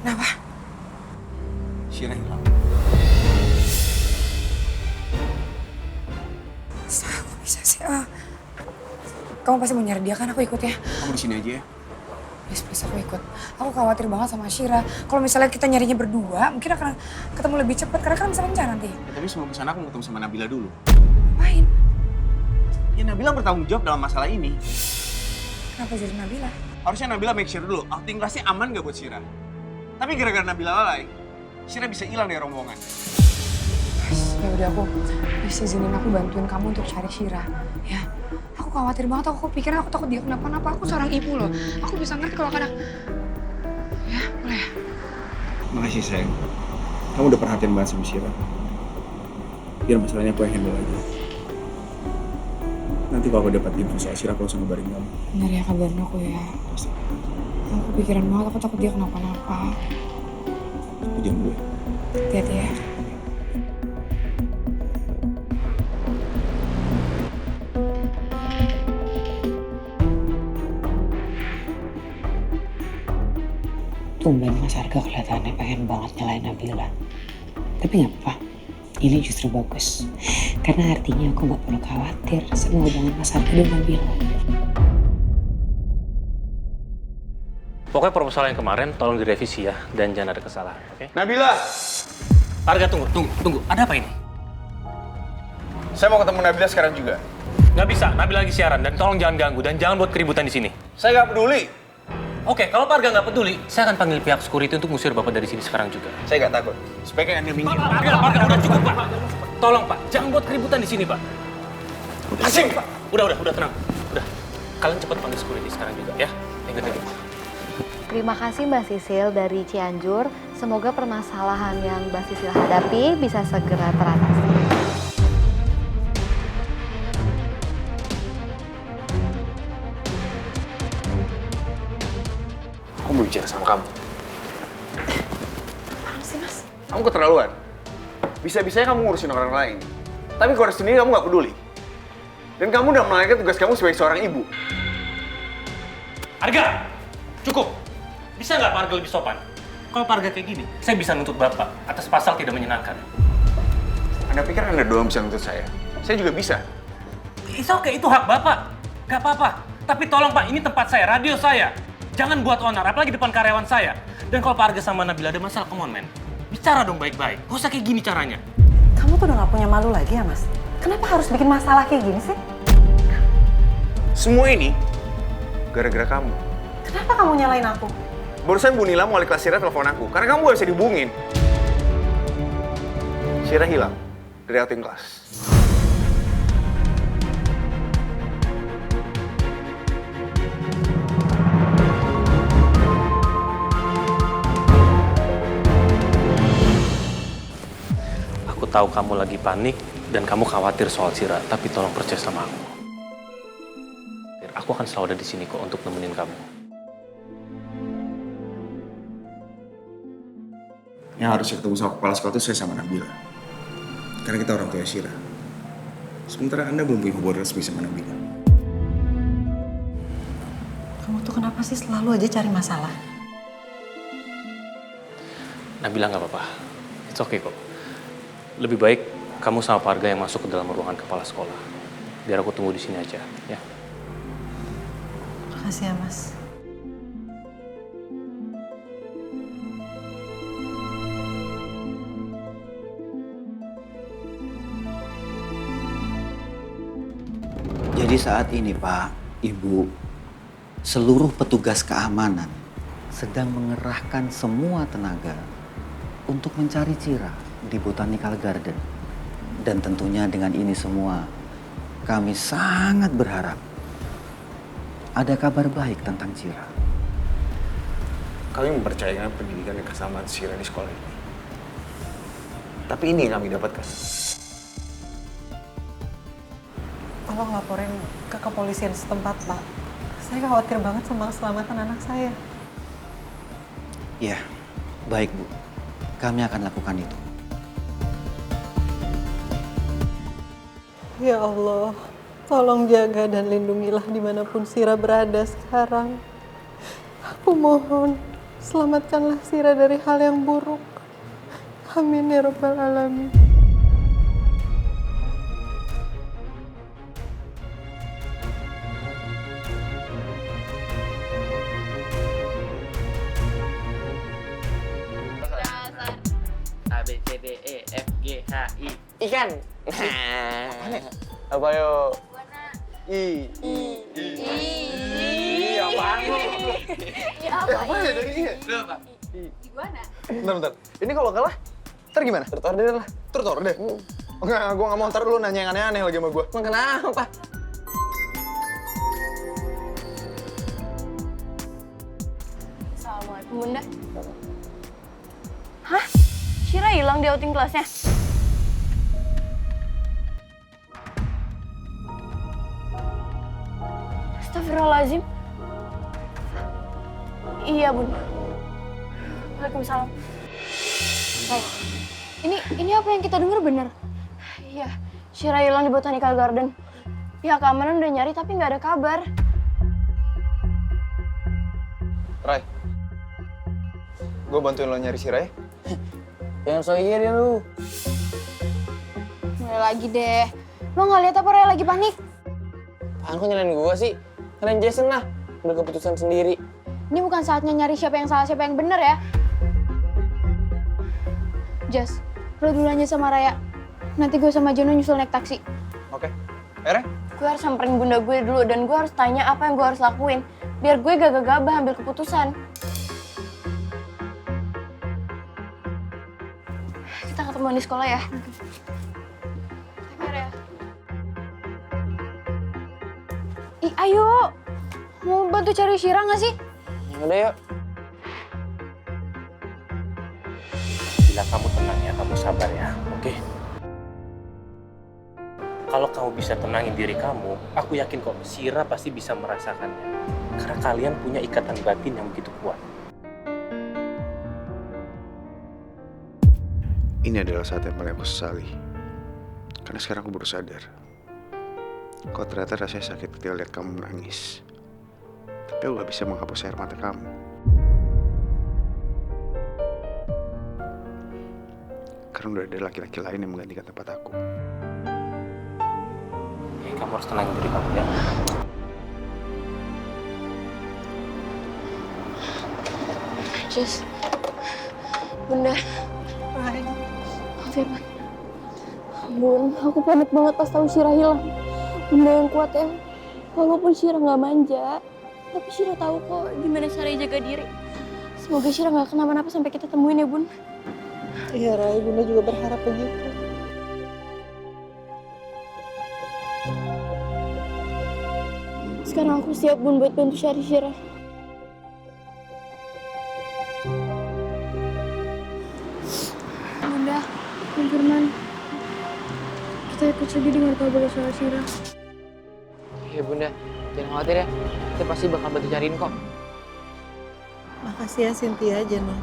Kenapa? Syira hilang. Kok bisa sih? Kamu pasti mau nyari dia kan? Aku ikut ya. Kamu di sini aja ya. Please, aku ikut. Aku khawatir banget sama Syira. Kalau misalnya kita nyarinya berdua, mungkin akan ketemu lebih cepat karena kan bisa kencan nanti. Ya, tapi sebelum kesana aku mau ketemu sama Nabila dulu. Ngapain? Ya Nabila bertanggung jawab dalam masalah ini. Kenapa jadi Nabila? Harusnya Nabila make sure dulu, outing kelasnya aman gak buat Syira. Tapi gara-gara Nabila lalai, Syira bisa hilang dari rombongan. Ya udah aku izinin aku bantuin kamu untuk cari Syira. Ya, aku khawatir banget. Aku pikir aku takut dia kenapa-napa. Aku seorang ibu loh. Aku bisa ngerti kalau kadang. Ya, boleh ya? Makasih sayang. Kamu udah perhatian banget sama Syira. Biar masalahnya aku yang handle aja. Nanti kalau aku dapat info soal Syira, aku langsung ngabarin kamu. Bener ya kabarin aku ya. Pasti. Aku pikiran banget. Aku takut dia kenapa-napa. Aku jam dulu ya. Hati-hati ya. Tumben Mas Arga kelihatannya pengen banget nyalain Nabila. Tapi nggak apa-apa, ini justru bagus. Karena artinya aku nggak perlu khawatir sama hubungan Mas Arga dan Nabila. Pokoknya proposal yang kemarin tolong direvisi ya, dan jangan ada kesalahan, oke? Nabila! Arga, tunggu. Ada apa ini? Saya mau ketemu Nabila sekarang juga. Nggak bisa, Nabila lagi siaran, dan tolong jangan ganggu, dan jangan buat keributan di sini. Saya nggak peduli. Oke, kalau Pak Arga nggak peduli, saya akan panggil pihak security untuk ngusir Bapak dari sini sekarang juga. Saya nggak takut. Sebaiknya Anda minggir. Pak Arga, udah cukup, Pak. Tolong, Pak, jangan buat keributan di sini, Pak. Asing! Pak. Udah, tenang. Udah. Kalian cepat panggil security sekarang juga, ya. Thank you. Terima kasih Mbak Sisil dari Cianjur. Semoga permasalahan yang Mbak Sisil hadapi bisa segera teratasi. Aku mau bicara sama kamu. Apaan sih Mas? Kamu keterlaluan. Bisa-bisanya kamu ngurusin orang lain. Tapi kalau sendiri kamu nggak peduli. Dan kamu udah melalaikan tugas kamu sebagai seorang ibu. Arga, cukup. Bisa nggak Pak Arga lebih sopan? Kalau Pak Arga kayak gini, saya bisa nuntut Bapak atas pasal tidak menyenangkan. Anda pikir Anda doang bisa nuntut saya? Saya juga bisa. Oke, itu hak Bapak. Gak apa-apa. Tapi tolong Pak, ini tempat saya, radio saya. Jangan buat onar, apalagi depan karyawan saya. Dan kalau Pak Arga sama Nabila ada masalah, come on, man. Bicara dong baik-baik. Gak usah kayak gini caranya. Kamu tuh udah gak punya malu lagi ya, Mas? Kenapa harus bikin masalah kayak gini sih? Semua ini gara-gara kamu. Kenapa kamu nyalain aku? Barusan Bu Nila mau wali kelas Syira telepon aku. Karena kamu gak bisa dihubungin. Syira hilang dari outing kelas. Aku tahu kamu lagi panik dan kamu khawatir soal Syira, tapi tolong percaya sama aku. Aku akan selalu ada di sini kok untuk nemenin kamu. Yang harusnya ketemu sama kepala sekolah itu saya sama Nabila. Karena kita orang tua Syira. Sementara Anda belum punya hubungan resmi sama Nabila. Kamu tuh kenapa sih selalu aja cari masalah? Nabila nggak apa-apa. It's okay kok. Lebih baik kamu sama Pak Arga yang masuk ke dalam ruangan kepala sekolah. Biar aku tunggu di sini aja, ya. Makasih ya, Mas. Jadi saat ini Pak, Ibu, seluruh petugas keamanan sedang mengerahkan semua tenaga untuk mencari Cira di Botanical Garden. Dan tentunya dengan ini semua, kami sangat berharap ada kabar baik tentang Cira. Kami mempercayakan pendidikan dan keselamatan Syira di sekolah ini. Tapi ini yang kami dapatkan. Tolong laporin ke kepolisian setempat, Pak. Saya khawatir banget sama keselamatan anak saya. Ya, baik Bu. Kami akan lakukan itu. Ya Allah, tolong jaga dan lindungilah dimanapun Syira berada sekarang. Aku mohon, Selamatkanlah Sira dari hal yang buruk. Amin ya Rabbal Alamin. A B C D E F G H I. Ikan. Apa yuk? I. Apaan lu? Apa ya dari I? Berapa? Bentar. Ini kalau kalah, ntar gimana? Turut order lah. Turut order? Enggak, gue nggak mau. Ntar lu nanya yang aneh-aneh lagi sama gue. Emang kenapa? Assalamualaikum Bunda. Hah? Syira hilang di outing kelasnya? Astagfirullahaladzim. Iya Bun. Waalaikumsalam. Ray, ini apa yang kita dengar benar? Iya, Syira hilang di Botanical Garden. Pihak keamanan udah nyari tapi nggak ada kabar. Ray, gue bantuin lo nyari si Ray. Jangan so iya deh lu. Mulai lagi deh. Lo nggak lihat apa Raya lagi panik? Apaan kok nyalain gua sih? Nyalain Jason lah. Udah keputusan sendiri. Ini bukan saatnya nyari siapa yang salah, siapa yang benar ya. Jas, lo duluan aja sama Raya. Nanti gue sama Jono nyusul naik taksi. Oke. Ray? Gue harus samperin bunda gue dulu dan gue harus tanya apa yang gue harus lakuin. Biar gue gak gegabah ambil keputusan. Kita ketemuan di sekolah ya. Take care ya. Ih, ayo. Mau bantu cari Syira gak sih? Udah yuk. Bila kamu tenang ya, kamu sabar ya, oke? Kalau kamu bisa tenangin diri kamu, aku yakin kok Syira pasti bisa merasakannya. Karena kalian punya ikatan batin yang begitu kuat. Ini adalah saat yang paling aku sesali. Karena sekarang aku baru sadar. Kok ternyata rasanya sakit ketika lihat kamu menangis. Tapi aku gak bisa menghapus air mata kamu. Karena udah ada laki-laki lain yang menggantikan tempat aku. Oke, kamu harus tenangin diri kamu ya. Jess. Bunda. Ray, Maaf ya, Man. Bun, aku panik banget pas tahu Syira hilang. Bunda yang kuat ya. Walaupun Syira nggak manja, tapi Syira tahu kok gimana caranya jaga diri. Semoga Syira nggak kenapa-napa sampai kita temuin ya, Bun. iya Ray, Bunda juga berharap begitu. Sekarang aku siap, Bun, buat bantu cari Syira. Bunda, Bun Firman, kita ikut sedih dengar kabar soal Syira. Iya Bunda, jangan khawatir ya. Kita pasti bakal bantu cariin kok. Makasih ya Cynthia, Jeno.